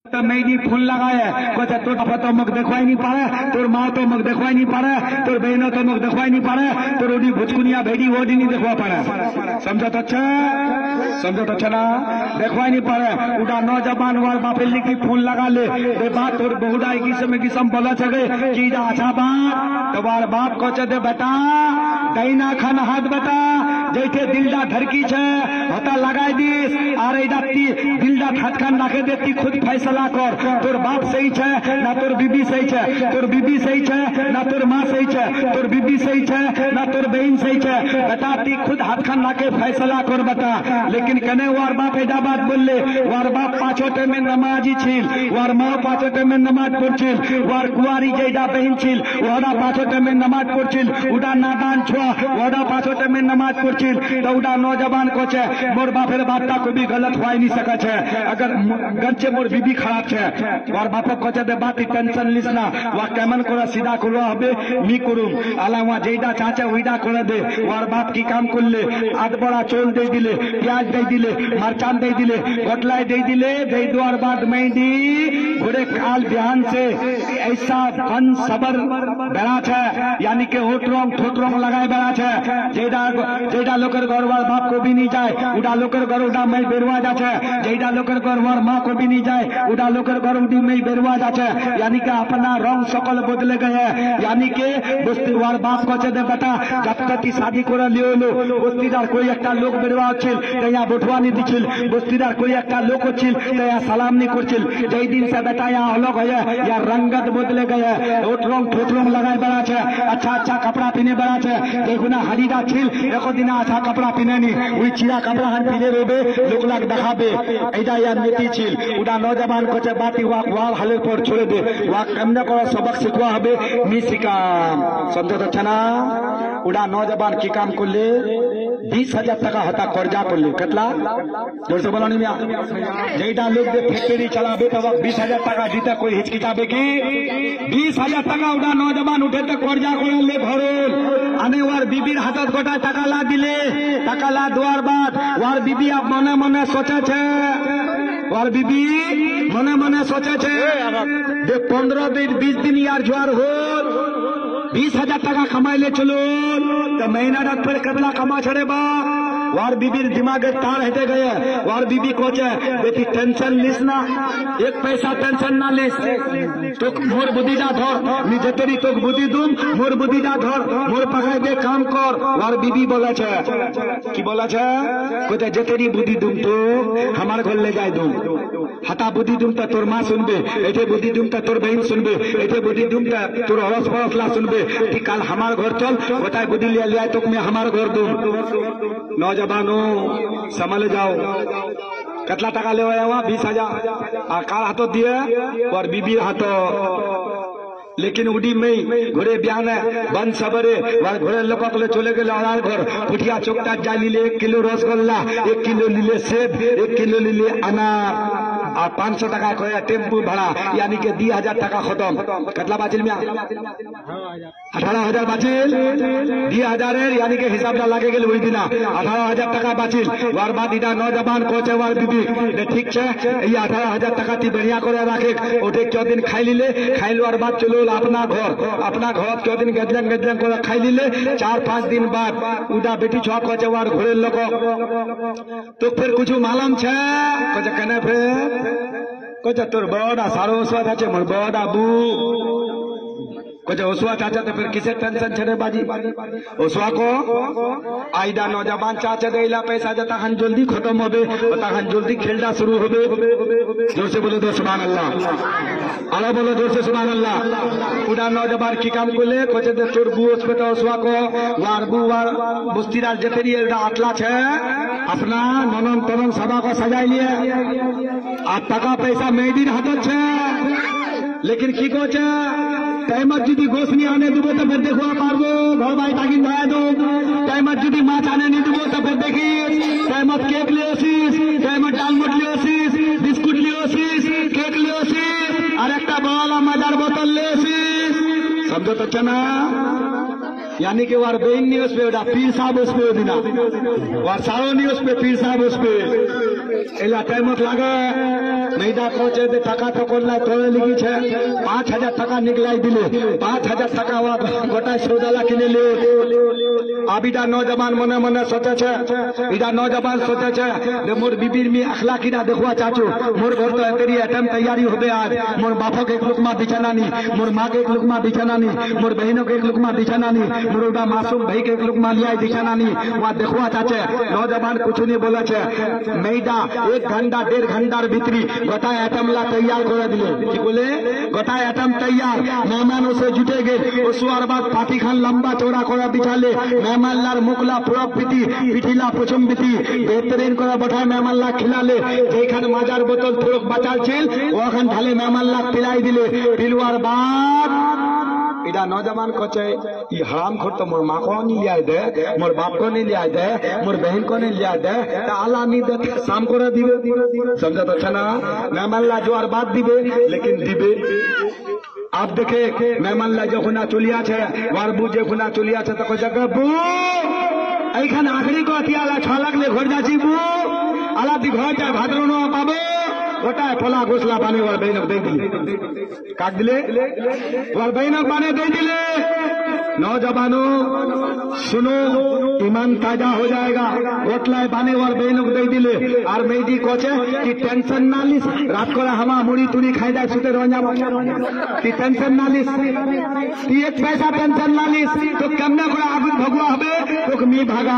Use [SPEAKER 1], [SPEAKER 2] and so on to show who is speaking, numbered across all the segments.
[SPEAKER 1] तो मेरी फूल लगाए कोचा तोर बाप तो मुख देखवाई नहीं पारे, तोर माँ तो मुख देखवाई नहीं पारे, तोर बहनों तो मुख देखवाई नहीं पारे, तोर उड़ी भुचकुनिया भेड़ी वो नहीं देखवा पारे। समझो तो अच्छा ना देखवाई नहीं पारे। उड़ा नौजवान वार बापे लिखी फूल लगा ले दे बात तोर बहुड़ा किसम बोला छगे की जा अच्छा बात तो वार बाप कोचे दे बेटा दैना खान हाथ बेटा जैसे दिलडा धरकी छे होता लगाई दिस और एडा दिलडा हाथ खान रखे देती खुद फैसला कर तोर बाप सही छे ना तोर बीबी सही छे, तोर बीबी सही छे ना तोर माँ सही छे, तोर बीबी सही छे ना तोर बहन सही छे। बेटा ती खुद हाथ खान रखे फैसला कर बेटा। लेकिन कने वार बाप एडा बात बोलले वार बाप पाछोटे में नमाजी छिल, वार माँ पाछोटे में नमाज पढ़छिल, वार कुआरी जेडा बहन छिल वारा पाछोटे में नमाज पढ़छिल, उडा नादान छुआ वारा पाछोटे में नमाज पढ़छिल। तो उडा नौजवान को छे मोर बापेर बातटा को भी गलत होई नहीं सके छे। अगर गंचे मोर बीबी खराब छे वार बाप को छे दे बात टेंशन लिसना वा केमन करे सीधा करवा हबे मी करूम आला वा जेडा चाचे ओइडा करे दे। वार बाप की काम करले आध बड़ा चोल दे दिले, प्याज दे दिले, मरचान दे दिले, गोटलाई दे दिले, दे द्वार बाद मेंडी घोड़े काल ध्यान से ऐसा फन सबर बेड़ा छे यानी के होटरोंग ठोटरोंग लगाए बेड़ा छे जेडा लोकर घर वार बाप को भी नहीं जाए उडा लोकर घर उडा मैं बेरवा जा छे, जेडा लोकर घर वार माँ को भी नहीं जाए उडा लोकर घर उडी में बेरवा जा छे। यानी के अपना रंग सकल बदले गए यानी के बस्ती वार बाप को छे दे बेटा जब तक शादी करे लियो लो बस्तीदार कोई একটা লোক বেরवा ছিল তয়া বটওয়ানি দিছিল, বস্তিদার कोई একটা লোক ছিল তয়া সালাম নি করছিল। যেই দিন से बेटा यहाँ अलग है या रंगत बदले गए ओटरंग ठोटरंग लगाए बेड़ा छे, अच्छा कपड़ा पिने बेड़ा छे। देखो ना हाड़ीटा छिल एको दिन अच्छा कपड़ा पिने नी ওই চিরা कपड़ा हान पिने रोबे लोक लाग देखाबे এইটা यार नीति छिल। उडा नौजवान को छे बाती वाक वाल हालेर पर छोड़े दे वाक केमने करे सबक शिखवा हबे नी शिकाम। समझो तो ना उडा नौजवान की काम करले 20,000 টাকা হতা कर्जा करले केतला जोर से बोलो नहीं जेटा लोग दे फैक्ट्री चलाबे तो 20,000 টাকা दिते कोई हिचकिचाबे की 20,000 টাকা उडा नौजवान उठे तो कर्जा करले भरल आने वार बीबीर हाथत गोटा टाका ला दिले टाका ला दुआर बाद वार बीबी अब मने मने सोचे छे वार बीबी मने मने सोचे छे दे 15 दिन 20 दिन यार जुआर होल 20,000 টাকা कमाइले चलो तो महीना रात पर कतला कमा छड़े बा वार बीबीर दिमागे तार हटे गए। वार बीबी कोचे बेटी टेंशन लिस ना एक पैसा टेंशन ना लिस तो मोर बुद्धि जा धर नी जेतरी तो बुद्धि दूम मोर बुद्धि जा धर मोर पकाए दे काम कर। वार बीबी बोला छे की बोला छे कोचे जेतरी बुद्धि दूम तो हमार घर ले जाए दूम हता बुद्धि दूम तो तोर माँ सुनबे एते बुद्धि दूम तो तोर बहन सुनबे एते बुद्धि दूम तो तोर हरस परस ला सुनबे कि काल हमार घर चल बताए बुद्धि ले तो मैं हमार घर दूम। नौजवानों संभल जाओ कतला टाका ले 20,000 आ काल हाथों दिए और बीबी हाथों लेकिन उडी में घोड़े ब्यान बंद सबरे घोड़े लोक चले गए अड़ार घर पुठिया चोकटा जा लिले 1 किलो रसगोल्ला 1 किलो लिले सेब 1 किलो लिले अनार और 500 টাকা कहे टेम्पू भाड़ा यानी के 2,000 টাকা खत्म कतला बाजिल में 18,000 बाजिल 2,000 यानी के हिसाब लागे गेल वही दिन 18,000 টাকা बाजिल वार बाद इधर नौजवान कोचे वार बीबी ठीक छे ये 18,000 টাকা ती बढ़िया करे राखे ओटे क्यों दिन खाई लिले खाइल वार बाद चलो अपना घर क्यों दिन गजलंग करे खाई लिले 4-5 दिन बाद उदा बेटी छुआ कोचे वार घोड़े लोग तो फिर कुछ मालूम छे कोचे कने फिर कोचे तोर बड़ा सारो ओसवा छे मोर बड़ा बू कोचे ओसवा चाचा तो फिर किसे टेंशन छे रे बाजी ओसवा को आइडा नौजवान चाचा देला पैसा जता हन जल्दी खत्म होबे तता हन जल्दी खेलना शुरू होबे। जोर से बोलो तो सुभान अल्लाह आला बोलो जोर से सुभान अल्लाह। उडा नौजवान की काम करले कोचे दे तोर बू ओसबे तो ओसवा को वार बू वार बस्तीदार जतेरी एडा आटला छे अपना मनन तनन सभा को सजाई लिए आ टाका पैसा मेडिन हाथत छे लेकिन की कोचे टाइमत जुदी गोश नहीं आने देबो तो फिर देखो पारबो घर भाई ताकिन धया दो टाइमत जुदी माछ आने नहीं देबो तो फिर देखी टाइमत केक लियोसिस टाइमत डालमट लियोसिस बिस्कुट लियोसिस केक लियोसिस और एक बड़ा मजार बोतल लियोसिस समझो तो चना यानी कि वार बेइन न्यूज पे पीर साहब उस पे दिना वार सारो न्यूज पे पीर साहब उस पे এলা টাইমত লাগে মেয়েটা কোচে টাকা তো করলাই তোলে লিখেছে 5,000 টাকা নিকলাই দিলে 5,000 টাকা গোটায় সৌদালা কিনে লে আবিটা নজবান মনে মনে সোচেছে এটা নজবান সোচেছে যে মোর বিবির মি আখলাকিটা দেখুয়া চাচু মোর ঘর তো তেরি আইটেম তৈয়ারি হবে আজ মোর বাপক এক লুকমা বিছানা নি মোর মা के एक लुकमा बिछाना नहीं मोर बहनों के एक लुकमा बिछाना नहीं मोर उड़ा मासूम भाई के एक लुकमा लिया बिछाना नहीं वहाँ देखुआ चाचे नौजवान कुछ नहीं बोला छे मैदा 1 घंटा 1.5 घंटार भीतरी गोटा आइटम ला तैयार कर दिले की बोले गोटा आइटम तैयार मेहमान से जुटे गए उसवार बाद पाटी खान लंबा चौड़ा करा बिछाले मेहमान लार मुखला पुरब पीती पिठिला पुछम पीती बेहतरीन करा बैठाए मेहमान ला खिलाले जेखान माजार बोतल थोड़क बचाल छिल ओखान ढाले मेहमान ला पिलाई दिले पिलवार बाद इडा नौजवान कचे ये हराम खोर तो मोर माँ को नहीं लिया दे मोर बाप को नहीं लिया दे मोर बहन को नहीं लिया दे तो अल्लाह नहीं दे शाम को दिवे समझा तो अच्छा ना मेहमान ला जो और बात दिवे लेकिन दिवे आप देखे मेहमान ला जो खुना चुलिया छे वार बुझे खुना चुलिया छे तो कोई जगह बू ऐखान आखरी को अतियाला 6 लाख ले घर जाची बू आला दी घर जाए भादरो नो पाबो गोटा फला घोसला पानी वार बहनक दे दिले काट दिले वार बहनक पानी दे दिले नौजवानों सुनो ईमान ताजा हो जाएगा गोटलाय पानी वार बहनक दे दिले और मेदी कोचे कि टेंशन ना लिस रात को हमा मुड़ी तुड़ी खाई जाए सुते रोजा कि टेंशन ना लिस कि एक पैसा टेंशन ना लिस तो केमने को आगुद भगवा हबे तो मी भागा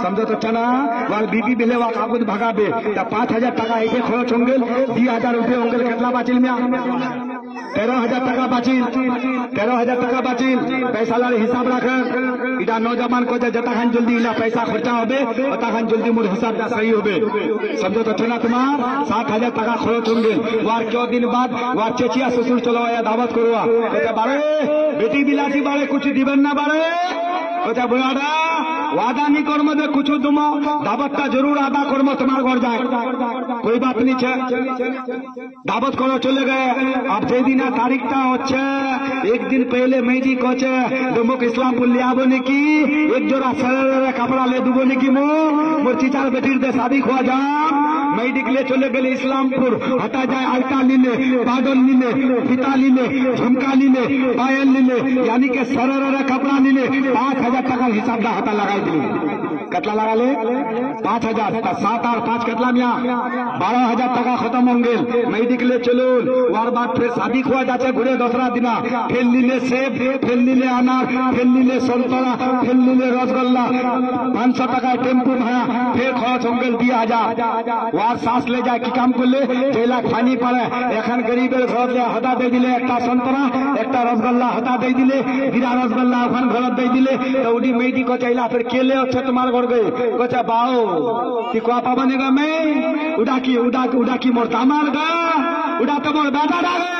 [SPEAKER 1] समझो तो चना वार बीबी बिले वा आगुद भागाबे ता 5,000 टाका ऐसे खर्च होंगे 2,000 रुपये होंगे कितना बाचिल में 13,000 टाका बाचिल 13,000 टाका बाचिल पैसा लारे हिसाब रखे इटा नौजवान को जता खान जल्दी इला पैसा खर्चा होबे अता खान जल्दी मोर हिसाब दा सही होबे समझो तो चना तुम्हार 7,000 टाका खर्च होंगे वार क्यों दिन बाद वार चेचिया ससुर चलो या दावत करवा कहते बारे बेटी बिलासी बारे कुछ दिबन ना बारे कहते बुआड़ा वादा नहीं कर मदे कुछ दुमो दावत का जरूर आदा कर मो तुम्हार घर जाए कोई बात नहीं छे दावत करो चले गए अब जे दिन तारीख ता होच्छे एक दिन पहले मेजी कोचे दुमुक इस्लामपुर ले आबो की एक जोड़ा सर कपड़ा ले दुबो की मोर चिचार बेटीर दे शादी खुआ जा मेडिक ले चले गए इस्लामपुर हटा जाए अलता लीले बादल लीले फिता लीले झुमका लीले पायल लीले यानी के सरर कपड़ा लीले 5,000 टाका हिसाब दा हता लगाई दिले कतला लगा ले 5,000 7 और 5 कतला मिया 12,000 टाका खत्म होंगे मेडिक ले चलो वार बाद फिर शादी खुआ जाते घुरे दूसरा दिना फिर लीले सेब फिर लीले अनार फिर लीले संतरा फिर लीले रसगुल्ला 500 टाका टेम्पो भाड़ा फिर खर्च होंगे 2,000 वार सांस ले जाए की काम करले 2 लाख फानी पड़े एखन गरीबेर घर ले हटा दे दिले एक संतरा एक रसगुल्ला हटा दे दिले हीरा रसगुल्ला ओखान घर दे दिले तो उडी मेडी को चाइला फिर केले अच्छे तुम्हार घर गए कोचा बाओ कि को पाबनेगा मैं उड़ा की मोर दामाद गा उड़ा तो मोर बेटा डागे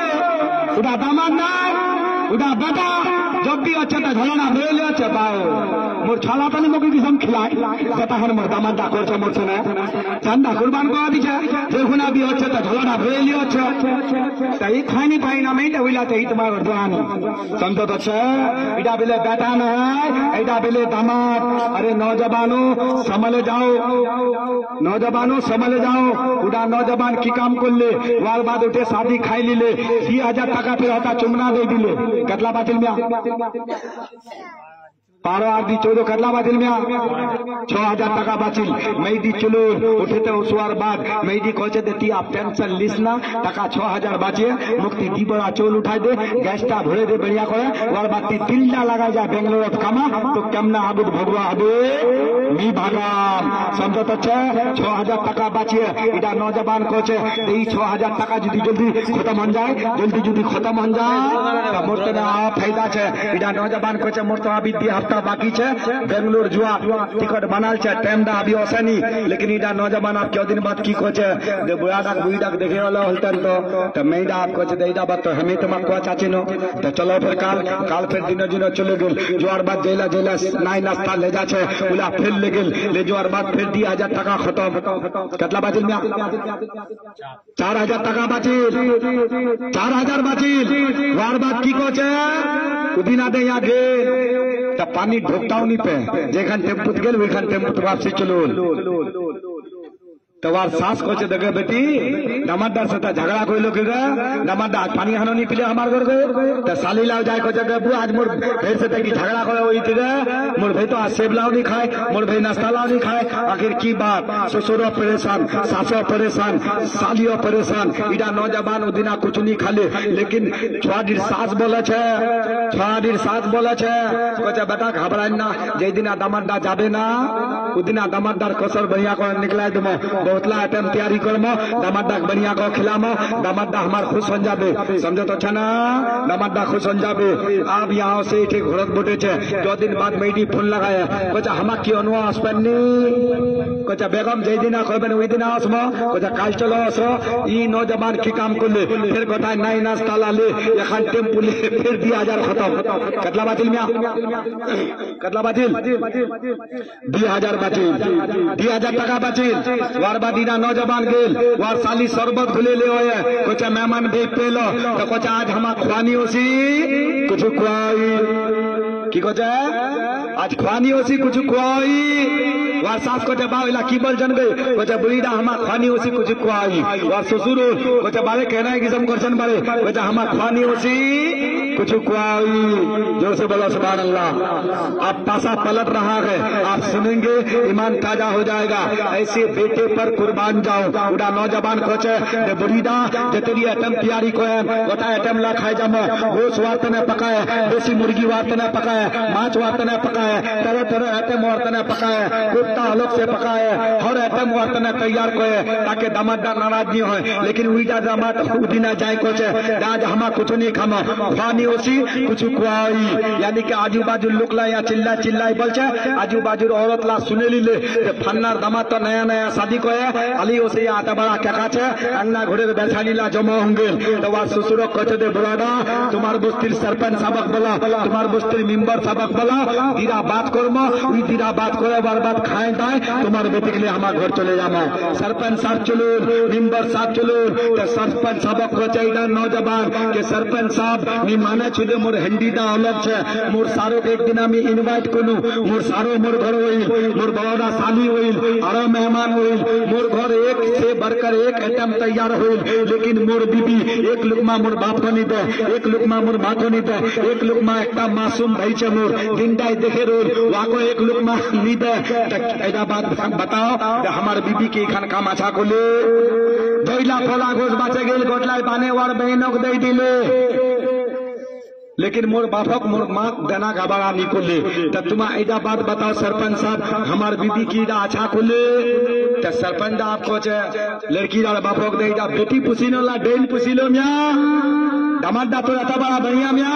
[SPEAKER 1] उड़ा दामाद ना उड़ा बेटा जब भी अच्छा था झलना भेले अच्छा बाओ मोर छाला तने मोके किसम खिलाए जता हन मोर दामाद दा करछ मोर छने चंदा कुर्बान को दिछे देखुना भी अच्छा था झलना भेले अच्छा तई खानी पाई ना मैं होइला तई तुम्हार जवानी समझो तो छे इडा बिले बेटा ना इडा बिले दामाद अरे नौजवानों संभल जाओ नौजवानों संभल जाओ उडा नौजवान की काम करले वार बाद उठे शादी खाई लीले 2,000 टाका फिर हता चुमना दे दिले कतला बातिल में 12 8 दी 14 कतला बातिल में 6,000 टाका बाचिल मेदी चलो उठे तो उसवार बाद मेदी कोचे देती आप टेंशन लिस ना टाका 6,000 बाचे मुक्ति दी बड़ा चोल उठाई दे गैसटा भरे दे बढ़िया करे वार बात तिल्ला लगा जा बेंगलोर कामा तो केमना आगुद भगवा हबे मी भागा समझो तो 6,000 टाका बाचिए इडा नौजवान कोचे এই 6,000 টাকা যদি জলদি খতম হন যায় জলদি যদি খতম হন যায় তো মোর তো না ফায়দা আছে এটা নওজवान কোচে মোর তো अभी 2 हफ्ता बाकी छे बेंगलोर जुआ टिकट बनाल छे टाइम दा अभी ओसनी लेकिन इडा नौजवान आप क्यों दिन बाद की कोचे जे बुढ़ाडा बुईडाक देखे वाला होलतन तो मैडा आप कोचे देईडा बात तो हमें तो मत को चाचे नो तो चलो फिर काल फिर दिनो दिनो चले गेल जोर बाद जेला नाई नाश्ता ले जा छे उला फिर ले गेल ले जोर बाद फिर 2,000 टाका खत्म कतला बाजिल में 4,000 টাকা বাচিল 4,000 বাচিল वार बाद की कोचे उदिना दे आगे ता पानी ढोकताও নি पे जेखान टेम्पुत गेल ओखान टेम्पुत वापसी चलो तवार सास को देखे बेटी दामादार से झगड़ा कोई लोग दामादार पानी हानो नहीं पिले हमारे घर गए तो साली लाओ जाए को जगह बु आज मोर भेर से तक झगड़ा करे हुई थी मोर भाई तो आज सेब लाओ नहीं खाए मोर भाई नाश्ता लाओ नहीं खाए आखिर की बात ससुरो परेशान सासो परेशान सालियो परेशान इडा नौजवान उदिना कुछ नहीं खाले लेकिन छुआडीर सास बोले छे छुआडीर सास बोले छे कोचे बेटा घबराई ना जे दिना दामादा जाबे ना उदिना दामादार कसर बढ़िया को निकला दमो बहुतला आइटम तैयारी करमो दामादा बढ़िया को खिलामो दामादा हमार खुश हो जाबे समझो तो छना दामादा खुश हो जाबे अब यहाँ से ठीक घोरत बोटे छे 2 दिन बाद मेडी फोन लगाया कोचा हमा की अनुवा आसपन्नी कोचा बेगम जे दिना कहबेन ओई दिना आसमो कोचा काल चलो आसो ई नौजवान की काम करले फिर कोथा नाई नाश्ता लाले एखान टेम्पो ले फिर 2000 खत्म कतला बातिल मिया कतला बातिल 2000 बातिल 2000 टाका बातिल वार बादीना नौजवान गेल वार साली शरबत खुले ले होए कोचा मेहमान भी पेलो तो कोचा आज हमा खुआनी होसी कुछ खुआई की कोचा आज खुआनी होसी कुछ खुआई वार सास कोचा बावेला की बोल जन गए कोचा बुढ़ीदा हमा खुआनी होसी कुछ खुआई वार ससुर कोचा बारे कहना है किसम करसन बारे कोचा हमा खुआनी होसी कुछ खुआई जोर से बोलो सुभान अल्लाह आप पासा पलट रहा है आप सुनेंगे ईमान ताजा हो जाएगा ऐसे बेटे पर कुर्बान जाओ उड़ा नौजवान कोचे दे बुढ़ीदा जे तेरी आइटम तैयारी को है गोटा आइटम ला खाए जमो गोश वार्त ने पकाए देसी मुर्गी वार्त ने पकाए माछ वार्त ने पकाए तरह तरह आइटम वार्त ने पकाए कुत्ता अलग से पकाए हर आइटम वार्त ने तैयार को है ताकि दामादा नाराज नहीं हो लेकिन उइटा दामाद उदिना जाए कोचे आज हमा कुछ नहीं खामो खानी होसी कुछ खुआई यानी कि आजू बाजू लोग ला या चिल्ला चिल्लाई बोलचे आजू बाजू औरत ला सुने लीले फन्नार दामाद तो नया नया शादी को है अली ओसे आता बड़ा क्या काचे अन्ना घोड़े बैठानी ला जमा होंगे तो वह ससुरो कहते दे बुरादा तुम्हार बस्तीर सरपंच सबक बोला तुम्हार बस्तीर मेंबर सबक बोला दीरा बात करमो उई दीरा बात करे बार बात खाए दाए तुम्हारे बेटे के लिए हमारे घर चले जामो सरपंच साहब चलो मेंबर साहब चलो तो सरपंच सबक को चाहिए नौजवान के सरपंच साहब मी माने छुदे मोर हंडीदा अलग छे मोर सारो एक दिना में इनवाइट कनु मोर सारो मोर घर होइल मोर बड़ा साली होइल आरो मेहमान होइल मोर घर एक से बढ़कर एक आइटम तैयार होइल लेकिन मोर बीबी एक लुकमा मोर बाप को नहीं दे एक लुकमा मोर माँ को नहीं दे एक लुकमा एक मासूम भाई छे मोर दिनदाई देखे रोल वाको एक लुकमा नहीं दे ऐसा बात बताओ हमारे बीबी के खान काम अच्छा को ले दोइला खोला घोष बाचे गेल गोटला पाने वार बहनों को दे दिले लेकिन मोर बापक मोर माँ देना घबरा नहीं को ले तब तुम ऐसा बात बताओ सरपंच साहब हमार बीबी की अच्छा को ले तो सरपंच आपको लड़की बापक दे बेटी पुसीनो ला डेन पुसीलो म्या दामादा तो रहता बड़ा बढ़िया म्या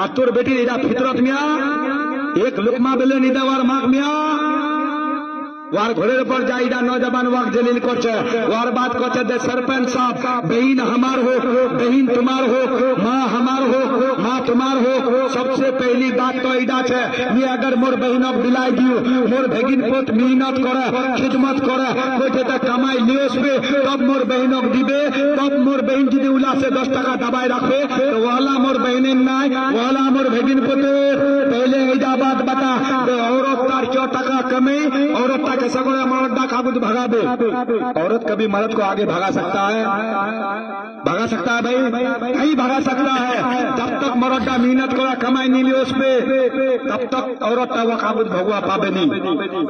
[SPEAKER 1] आ तोर बेटी इधर फितरत म्या एक लुकमा बेले निदावार माग म्या वार घोड़े पर जाइदा नौजवान वाक जलील कोचे वार बात कोचे दे सरपंच साहब बहन हमार हो बहन तुम्हार हो माँ हमार हो माँ तुम्हार हो सबसे पहली बात तो इदा छे ये अगर मोर बहनक दिलाई दियो मोर भगिन पोत मेहनत करे खिदमत करे कोई तक कमाई लियोस पे तब मोर बहनक दिबे तब मोर बहन जी उला से 10 टाका दबाई रखे तो वाला मोर बहने नाय वाला मोर भगिन पोते पहले इदा बात बता औरत तार 4 टाका कमे औरत सगुना मर्द काबूत भगा दे औरत कभी मर्द को आगे भगा सकता है भाई नहीं भगा सकता है जब तक मर्द मेहनत करा कमाई नहीं लियो उस पे तब तक औरत का काबूत भगवा पाबे नहीं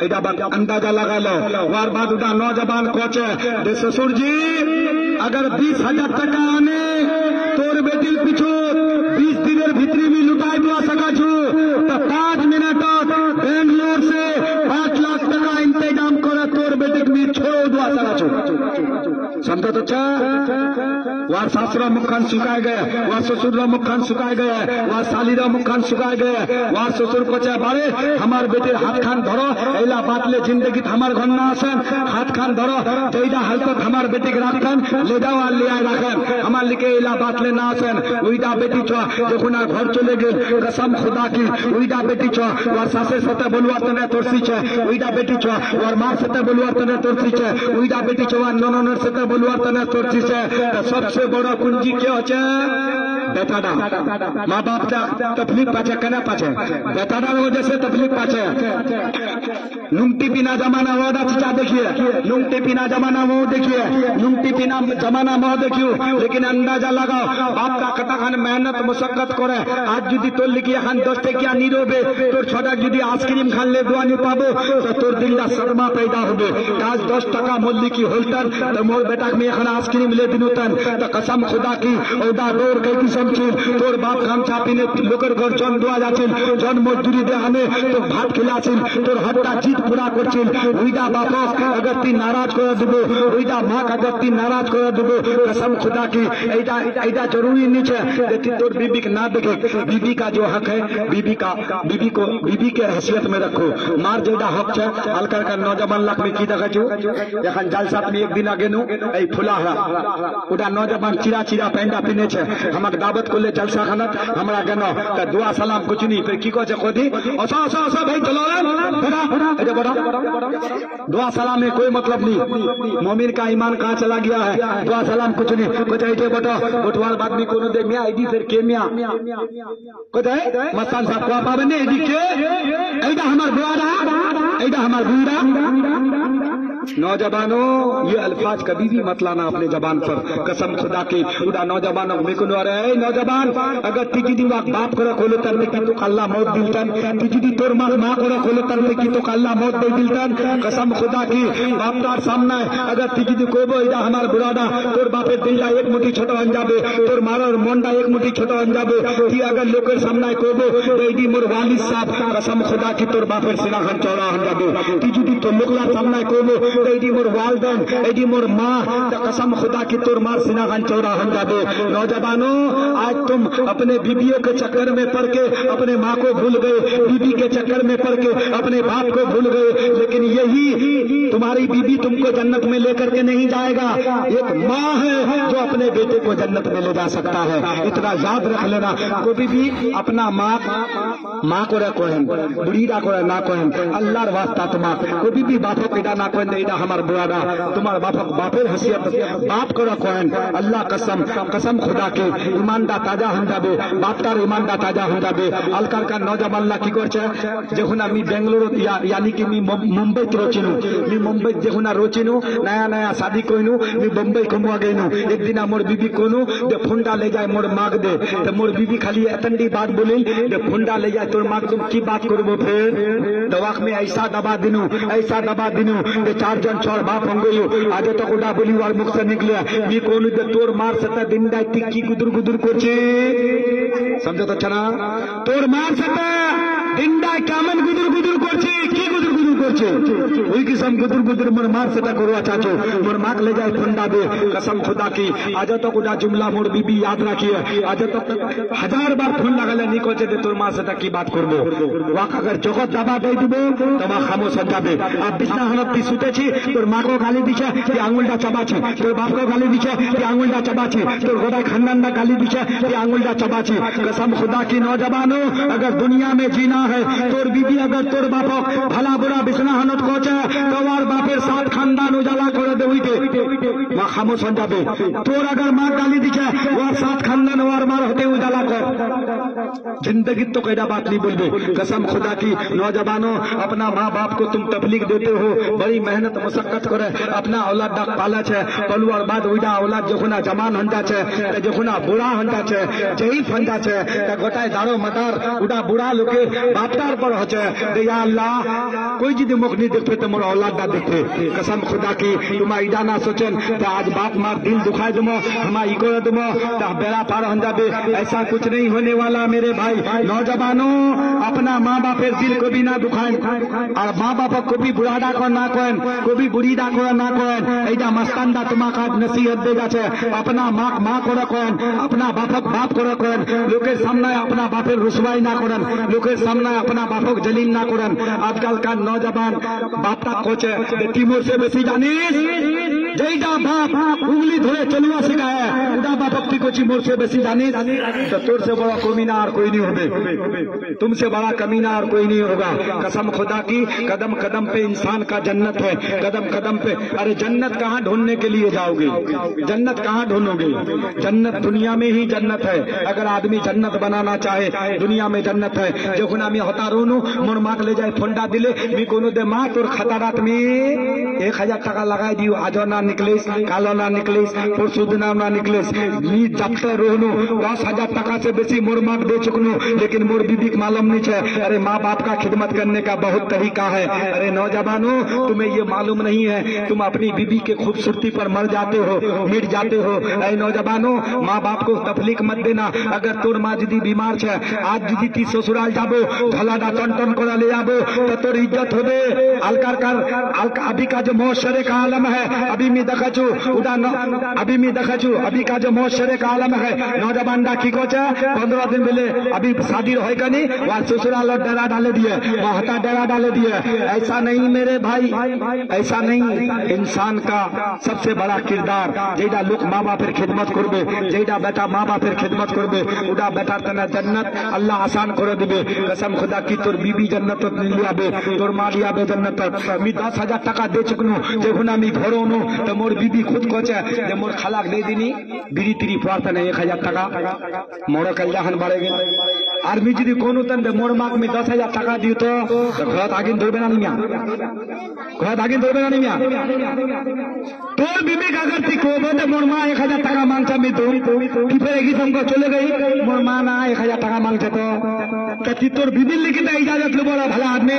[SPEAKER 1] ऐसा बात अंदाजा लगा लो वार बाद उठा नौजवान कोचे दे ससुर जी अगर 20,000 टका आने तोर बेटी पीछू 20 दिन भीतरी में लुटाई दुआ सका छू तो 5 मिनट बेंगलोर से 5 लाख टका इंतजाम करे तोर बेटे भी छोड़ो दुआ सका छू समझो तो वार सासरा मुखान सुखाए गए वार ससुर मुखान सुखाए गए वार साली मुखान सुखाए गए वार ससुर को चाहे बारे हमार बेटे हाथ खान धरो ऐला बात ले जिंदगी हमार घर ना आसन हाथ खान धरो तेजा हालत हमार बेटे के रात खान ले जाओ और ले आए रखें हमार लिखे ऐला बात ले ना आसन उइदा बेटी छो देखो ना घर चले गए कसम खुदा की उइदा बेटी छो वार सासे सते बोलवा तने तोरसी छे उइदा बेटी छो वार मां सते बोलवा तने तोरसी छे उइदा बेटी छो वार ननन सते बोलवा तने तोरसी छे सबसे बड़ा कुंजी क्या होचे बेटाडा माँ बाप तकलीफ पाचे कने पाचे बेटाडा वजह से तकलीफ पाचे नुंगटी पीना जमाना वो चाचा देखिए, नुंगटी पीना जमाना वो देखिए, नुंगटी पीना जमाना वो देखियो, लेकिन अंदाजा लगाओ बाप का कटा खान मेहनत मुशक्कत करे आज जुदी तोर लिखिए खान 10 टकिया नीरबे तोर छटा जुदी आइसक्रीम खान ले दुआ नी पाबो तो तोर दिलदा सदमा पैदा होबे। आज 10 टका मूल्य की होल्टर तो मोर बेटा में एखन आइसक्रीम ले दिनु तन तो कसम खुदा की ओदा दौर के किस्म छी तोर बाप खाम छापिने लोकर घर जन दुआ जाछिल जन मजदूरी दे हमें तो भात खिलाछिल तोर हट्टा जीत पूरा करछिल ओइदा बाप अगर ती नाराज कर देबो ओइदा मां अगर ती नाराज कर देबो कसम खुदा की ऐदा जरूरी नहीं है कि तोर बीबी के ना देखे। बीबी का जो हक है बीबी के हैसियत में रखो। मार जेदा हक है हल्का का नौजवान लाख में की देखा छो एखन जालसात में एक दिन आगे नु ए फुलाहा उडा नौजवान चिरा चिरा पेंडा पिने छे हमक दावत को ले जलसा खाना हमरा गनो त दुआ सलाम कुछ नहीं फिर की को छे कोदी ओसा भाई चलो रे बड़ा दुआ सलाम में कोई मतलब नहीं। मोमिन का ईमान कहां चला गया है। दुआ सलाम कुछ नहीं कुछ ऐसे बटो बोटवाल बाद में कोनो दे मियां आईडी फिर के मियां कुछ है मस्तान साहब को पाबे ने आईडी के ऐदा हमार बुआड़ा ऐदा हमार बूढ़ा। नौजवानों ये अल्फाज कभी भी मत लाना अपने जबान पर कसम खुदा की उड़ा नौजवानों में को रहे नौजवान अगर तिजी बाप करे खोलो तरने की तो अल्लाह मौत दिलतन तिजी तोर मां करे खोलो तरने की तो अल्लाह मौत दे दिलतन कसम खुदा की बाप तार सामने अगर तिजी कोबो इदा हमार बुरादा तोर बापे दिलदा एक मुट्ठी छोटो अंजाबे तोर मारोर मोंडा एक मुट्ठी छोटो अंजाबे ती अगर लोकर सामने कोबो एडी मोर वालिद साहब कसम खुदा की तोर बापेर सिना खान चौड़ा अंजाबे तिजी तो लोकला सामने कोबो एडी मोर वालदेन एडी मोर मां कसम खुदा की तोर मार सिना खान चौड़ा अंजाबे। नौजवानों आज तुम अपने बीबियों के चक्कर में पड़ के अपने माँ को भूल गए बीबी के चक्कर में पड़ के अपने बाप को भूल गए लेकिन यही तुम्हारी बीबी तुमको जन्नत में लेकर के नहीं जाएगा। एक माँ है जो अपने बेटे को जन्नत में ले जा सकता है इतना याद रख लेना। कभी भी अपना माँ को रखो बुढ़ी को ना कोहन अल्लाहर वास्ता तुमा कभी भी बापो के ना कोहन एडा हमार बुआदा तुम्हार बापेर हसियत बाप को रखो अल्लाह कसम खुदा के ईमानदा ताजा हन जाबे बापटार ईमानदा ताजा हन जाबे। अलकार का नौजवान ला की करছে যখন আমি বেঙ্গালুরু यानी कि मी मुंबई रोचिनु मी मुंबई যখন रोचिनु नया शादी कोइनु मी मुंबई कमुआ गइनु एक दिन मोर बीबी कोनु दे फुंडा ले जाए मोर माग दे तो मोर बीबी खाली एतंडी बात बोलिल दे फुंडा ले जाए तोर माग तुम की बात करबो फिर दवाक में ऐसा दबा दिनु दे 4 जन छोड़ बाप होंगयो आज तक उड़ा बोली वार मुख से निकले मी कोनु दे तोर मार सता दिन दाई टिक्की गुदुर करछे समझो तो छना तोर मार सता दिन दाई कामन गुदुर करछे की गुदुर करछे ওই কিসম গুদুর মোর মার সেটা করवा चाचो मोर माक ले जाए फंडा दे कसम खुदा की आज तक उड़ा जुमला मोर बीबी याद रखिए आज तक 1000 बार फोन लगाले नी कोचे दे तोर मां सेटा की बात करबो वाक अगर जगत दबा दे दिबो तमा खामोश जाबे अब बिछना हनत सुतेছি তোর মাকে গালি দিছে তুই আঙ্গুলটা চাবাছি তোর বাপকে গালি দিছে তুই আঙ্গুলটা চাবাছি তোর গোটা খানদানটা গালি দিছে তুই আঙ্গুলটা চাবাছি। कसम खुदा की नौजवानों अगर दुनिया में जीना है तोर बीबी अगर तोर बाप भला बुरा बिछना हनत कोचे तो वार बापेर साथ खानदान उजाला करे दे उइते मां खामोश हो जाबे तोर अगर मां गाली दिছে वार साथ खानदान वार मार होते उजाला कर जिंदगी तो कैदा बात नहीं बोलबे। कसम खुदा की नौजवानों अपना माँ बाप को तुम तबलीग देते हो बड़ी मेहनत मुशक्कत करे अपना औलाद डाक पाला छे पलुआर बाद उइडा औलाद जखुना जमान हंदा छे जखुना बुढ़ा हंदा छे जईफ हंदा छे गोटाय दारो मदार उडा बुढ़ा लोके बापदार पर होचे दे या अल्लाह कोई जिदि मुख नहीं देखते तो मोर औलाद दा देखते। कसम खुदा की तुमा इडा ना सोचेन तो आज बाप मार दिल दुखाए दमो हमा ई करे दमो ता बेड़ा पार हन जाबे ऐसा कुछ नहीं होने वाला मेरे भाई। नौजवानों अपना माँ बापेर दिल को भी ना दुखाएं और माँ बाप को भी बुढ़ाडा को ना कोन को भी बुढ़ीडा को ना कोन ऐडा मस्तानदा तुमाका नसीहत दे जाछे अपना माँ को रखोन अपना बाप को रखोन लोकेर सामने अपना बापेर रुसवाई ना करेन लोकेर सामने अपना बापक जलील ना करेन। आजकल का नौजवान बापटा कोचे तिमुर से बेसी जानिस जेइडा बाप उंगली धरे चलुआ सिखाए उडा क्षमा भक्ति को मोर से बेसी जानी तो तोर से बड़ा कमीना और कोई नहीं होगा, तुमसे बड़ा कमीना और कोई नहीं होगा। कसम खुदा की, कदम कदम पे इंसान का जन्नत है, कदम कदम पे। अरे जन्नत कहाँ ढूंढने के लिए जाओगे? जन्नत कहाँ ढूंढोगे? जन्नत दुनिया में ही जन्नत है। अगर आदमी जन्नत बनाना चाहे, दुनिया में जन्नत है। যখন আমি হতারুনু মোর মাক লে যাই ফন্ডা দিলে মি কোনো দে মা তোর খাতারাত মে 1000 টাকা লাগাই দিও, আজ না নিকলিস, কালো না নিকলিস, পরশু দিন না নিকলিস, মি যাতে রহনু 10,000 টাকা से बेसी मोर माक दे चुकनू, लेकिन मोर बीबी को मालूम नहीं है। अरे माँ बाप का खिदमत करने का बहुत तरीका है। अरे नौजवानों, तुम्हें ये मालूम नहीं है, तुम अपनी बीबी के खूबसूरती पर मर जाते हो, मिट जाते हो। अरे नौजवानों, माँ बाप को तकलीफ मत देना। अगर तोर माँ यदि बीमार है, आज यदि ती ससुराल जाबो, झलाडा टन टन করে ले जाबो तो तोर इज्जत होबे। अभी का जो मौशरे का आलम है, अभी मैं देखाचू उदा, अभी मैं देखाचू अभी का जो मौशरे का आलम है। नौजवान की कोचा 15 दिन मिले, अभी शादी है का नहीं, वहाँ ससुराल और डेरा डाले दिए, महता डेरा डाले दिए। ऐसा नहीं मेरे भाई, ऐसा नहीं। इंसान का सबसे बड़ा किरदार जेडा लोग माँ बापर खिदमत करबे, जेडा बेटा माँ बापर खिदमत करबे, उड़ा बेटा तना जन्नत अल्लाह आसान करे दिबे। कसम खुदा की, तोर बीबी जन्नत लियाबे, तोर माँ लियाबे जन्नत। मी 10,000 টাকা दे चुकनू, যখন আমি ঘরনো তো মোর বিবি খুদ কোচে যে মোর খালাক দে দিনি বিড়ি তিরি প্রার্থনা 1000 টাকা মোর কল্যাণ বাড়ে গেল। আর মি যদি কোনো তন মোর মাক मी 10,000 টাকা দিও তো ঘর আগিন ধরবে না মিয়া, ঘর আগিন ধরবে না মিয়া। তোর বিবি अगर थी को बोले मोर माँ 1000 টাকা मांगता मी तो कि फिर एक हमको चले गई, मोर माँ ना 1000 টাকা मांगते तो ती तोर बीबी लिखी इजाजत लो बड़ा भला आदमी।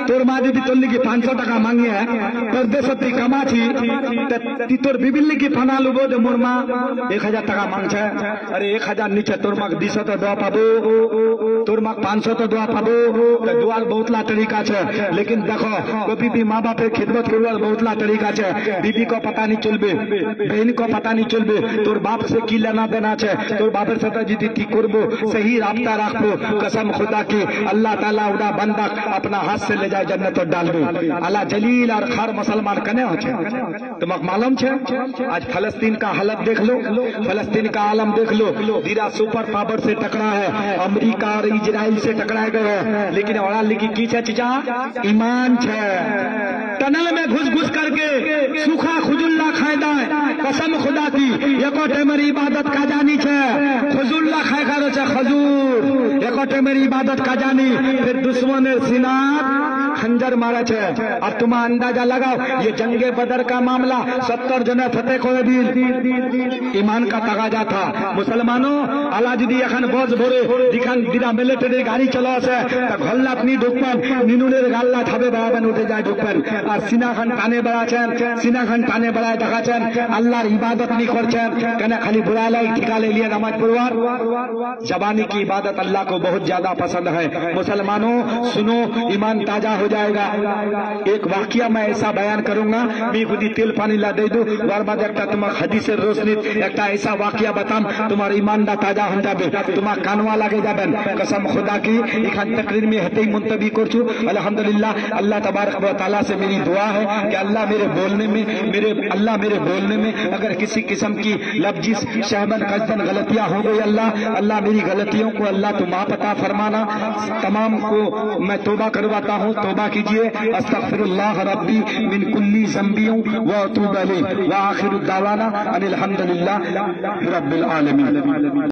[SPEAKER 1] तोर माँ यदि तोर लिखी 500 টাকা मांगे है, परदेश कमा थी तोर बीबी लिखी फना लुबो जो मोर माँ 1000 টাকা मांगছে। अरे 1000 नीचे तोर माँ 200 तो दवा पाबो, तोर माँ 500 तो दवा पाबो। दुआर बहुत ला तरीका है, लेकिन देखो कभी भी माँ बाप खिदमत करवार बहुत ला तरीका है। बीबी को पता नहीं चलबे, बहन को पता नहीं चलबे, तोर बाप से की लेना देना है। तोर बापर साथे यदि ठीक करबो, सही राब्ता राखबो, कसम खुदा की अल्लाह ताला उड़ा बंदा अपना हाथ से ले जाए जन्नत डालबे। अल्लाह जलील और खार मुसलमान कने हो छे। तुमक मालूम छे आज फलस्तीन का हालत देख लो, फलस्तीन का आलम देख लो। दीरा सुपर पावर से टकरा है, अमेरिका और इजराइल से टकराए गए हैं, लेकिन औड़ा लिखी की छे चीजा ईमान छे। टनल में घुस घुस करके सूखा खुजुल्ला खायदा है। कसम खुदा की एको टेमर इबादत का जानी छे, खुजुल्ला खाए करो छे खजूर। एको टेमर इबादत का जानी, फिर दुश्मनेर सीनात खंजर मारा छे। अब तुम अंदाजा लगाओ, ये जंगे बदर का मामला 70 जने फतेह करे दिल, ईमान का तगाजा था। मुसलमानों आला यदि एखन बस भरे दिखान दिरा मिलिटारी गाड़ी चला আছে ঘল্লা আপনি ঢুকবেন, নিনুনের গাল্লা ঠাবে বেড়াবেন, উঠে যায় ঢুকবেন। আর সিনা খান টানে বেড়াচ্ছেন, সিনা খান টানে বেড়ায় দেখাচ্ছেন আল্লাহর ইবাদত नहीं করছেন কেন? খালি बुरालाई ठिका ले लिया नमाज पढ़वार। जबानी की इबादत अल्लाह को बहुत ज्यादा पसंद है। मुसलमानों सुनो, ईमान ताजा हो जाएगा। एक वाकया मैं ऐसा बयान करूंगा, मैं खुदी तेल पानी ला दे दू, वार बाद एक तुम्हार हदीसेर रोशनी एक ऐसा वाकया बताम तुम्हार ईमानदा ताजा हो जाबे, तुम्हार कानवा लागे जाबेन। कसम खुदा की एखान तकरीर में हेतेई मुंतबी करछू। अल्हम्दुलिल्लाह अल्लाह तबारक व तआला से मेरी दुआ है कि अल्लाह मेरे बोलने में अगर किसी किस्म की लफ्जिस शहबन कसदन गलतियां हो गई, अल्लाह मेरी गलतियों को अल्लाह तुम माफ अता फरमाना। तमाम को मैं तौबा करवाता हूँ, तौबा कीजिए। अस्तगफिरुल्लाह रब्बी मिन कुल्ली ज़ंबियों व अतूबु इलैह व आखिरु दावाना अनिल हम्दुलिल्लाह रब्बिल आलमीन।